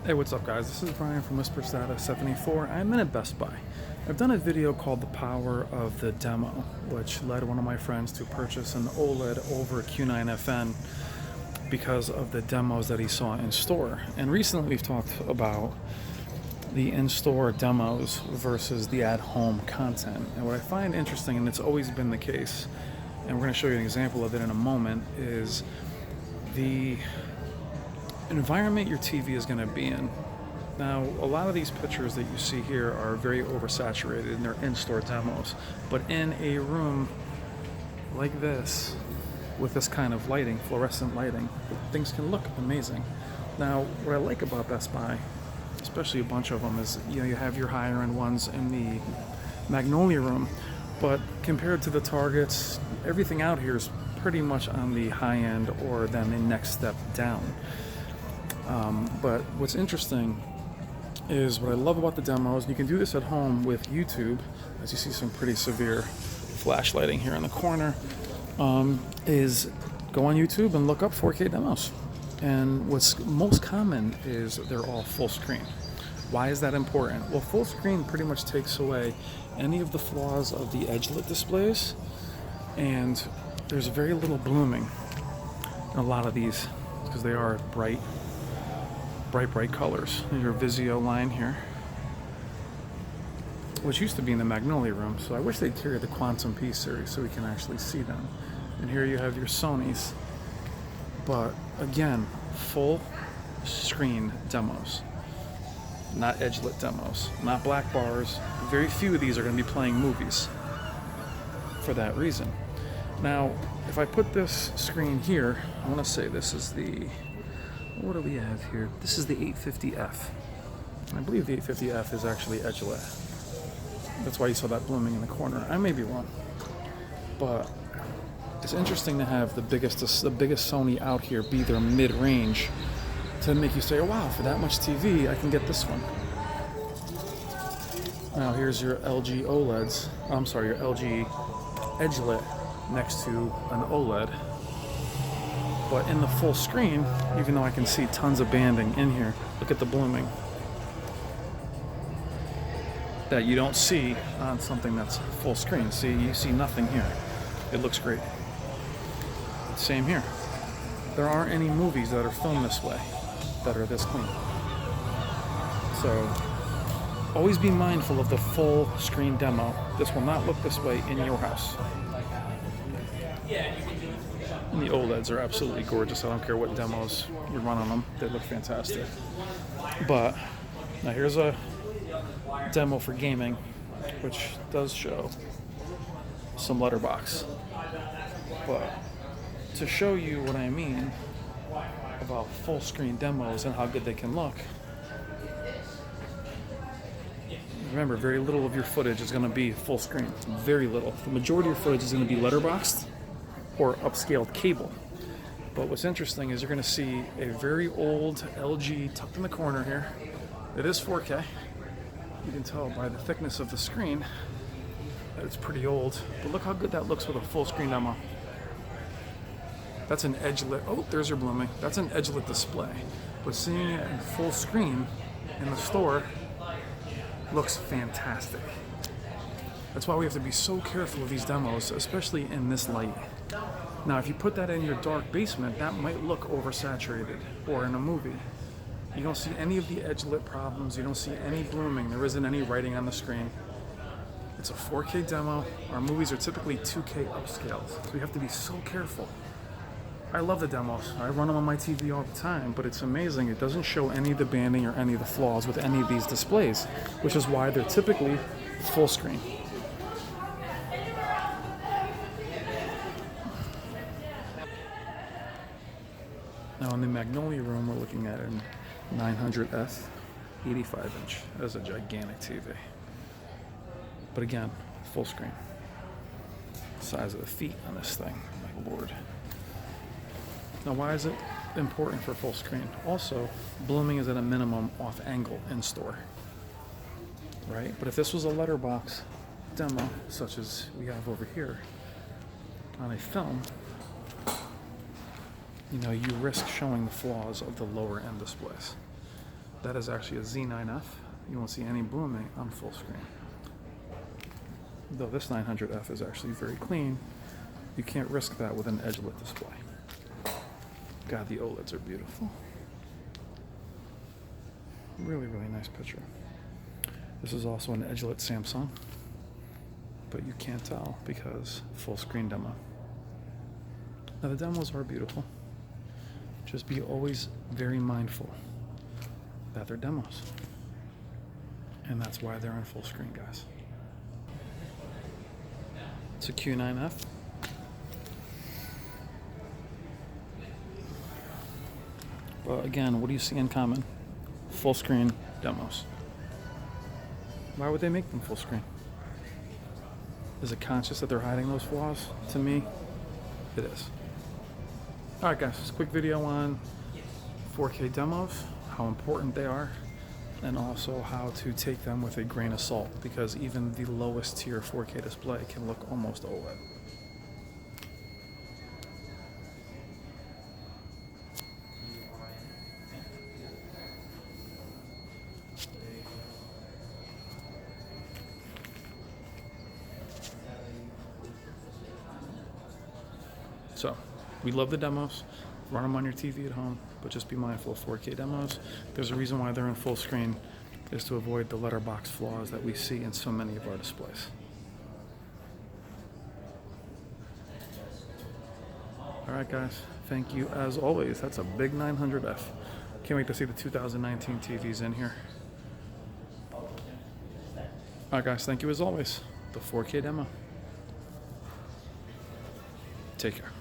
Hey, what's up, guys? This is Brian from WhisperStatus74. I'm in a Best Buy. I've done a video called The Power of the Demo, which led one of my friends to purchase an OLED over Q9FN because of the demos that he saw in store. And recently we've talked about the in-store demos versus the at-home content. And what I find interesting, and it's always been the case, and we're going to show you an example of it in a moment, is the environment your TV is going to be in. Now, a lot of these pictures that you see here are very oversaturated and they're in-store demos, but in a room like this, with this kind of lighting, fluorescent lighting, things can look amazing. Now, what I like about Best Buy, especially a bunch of them, is you have your higher end ones in the Magnolia room, but compared to the Targets, everything out here is pretty much on the high end or then the next step down. But what's interesting is what I love about the demos, and you can do this at home with YouTube, as you see some pretty severe flashlighting here in the corner, is go on YouTube and look up 4K demos. And what's most common is they're all full screen. Why is that important? Well, full screen pretty much takes away any of the flaws of the edge-lit displays, and there's very little blooming in a lot of these because they are bright colors. There's your Vizio line here, which used to be in the Magnolia room, so I wish they'd carry the Quantum P series so we can actually see them. And here you have your Sonys, but again, full screen demos, not edge-lit demos, not black bars. Very few of these are going to be playing movies for that reason. Now, if I put this screen here, I want to say this is the, what do we have here? This is the 850F. And I believe the 850F is actually edge-lit. That's why you saw that blooming in the corner. I may be wrong, but it's interesting to have the biggest Sony out here be their mid-range to make you say, oh, wow, for that much TV, I can get this one. Now here's your LG OLEDs. I'm sorry, your LG edge-lit next to an OLED. But in the full screen, even though I can see tons of banding in here, look at the blooming that you don't see on something that's full screen. See, you see nothing here. It looks great. Same here. There aren't any movies that are filmed this way that are this clean. So always be mindful of the full screen demo. This will not look this way in your house. And the OLEDs are absolutely gorgeous. I don't care what demos you run on them. They look fantastic. But now here's a demo for gaming, which does show some letterbox. But to show you what I mean about full screen demos and how good they can look, remember, very little of your footage is going to be full screen. Very little. The majority of your footage is going to be letterboxed or upscaled cable. But what's interesting is you're going to see a very old LG tucked in the corner here. It is 4K. You can tell by the thickness of the screen that it's pretty old. But look how good that looks with a full screen demo. That's an edge-lit, oh, there's your blooming. That's an edge-lit display. But seeing it in full screen in the store looks fantastic. That's why we have to be so careful of these demos, especially in this light. Now, if you put that in your dark basement, that might look oversaturated, or in a movie. You don't see any of the edge-lit problems. You don't see any blooming. There isn't any writing on the screen. It's a 4K demo. Our movies are typically 2K upscaled, so we have to be so careful. I love the demos. I run them on my TV all the time, but it's amazing. It doesn't show any of the banding or any of the flaws with any of these displays, which is why they're typically full screen. Now in the Magnolia room, we're looking at an 900F 85-inch. That is a gigantic TV. But again, full screen. Size of the feet on this thing, my lord. Now why is it important for full screen? Also, blooming is at a minimum off angle in store, right? But if this was a letterbox demo, such as we have over here on a film, you risk showing the flaws of the lower end displays. That is actually a Z9F. You won't see any blooming on full screen. Though this 900F is actually very clean, you can't risk that with an edge-lit display. God, the OLEDs are beautiful. Really, really nice picture. This is also an edge-lit Samsung, but you can't tell because full screen demo. Now the demos are beautiful. Just be always very mindful that they're demos. And that's why they're on full screen, guys. It's a Q9F. But again, what do you see in common? Full screen demos. Why would they make them full screen? Is it conscious that they're hiding those flaws? To me, it is. Alright guys, just a quick video on 4K demos, how important they are, and also how to take them with a grain of salt, because even the lowest tier 4K display can look almost OLED. So, we love the demos. Run them on your TV at home, but just be mindful of 4K demos. There's a reason why they're in full screen, is to avoid the letterbox flaws that we see in so many of our displays. Alright guys, thank you as always. That's a big 900F. Can't wait to see the 2019 TVs in here. Alright guys, thank you as always. The 4K demo. Take care.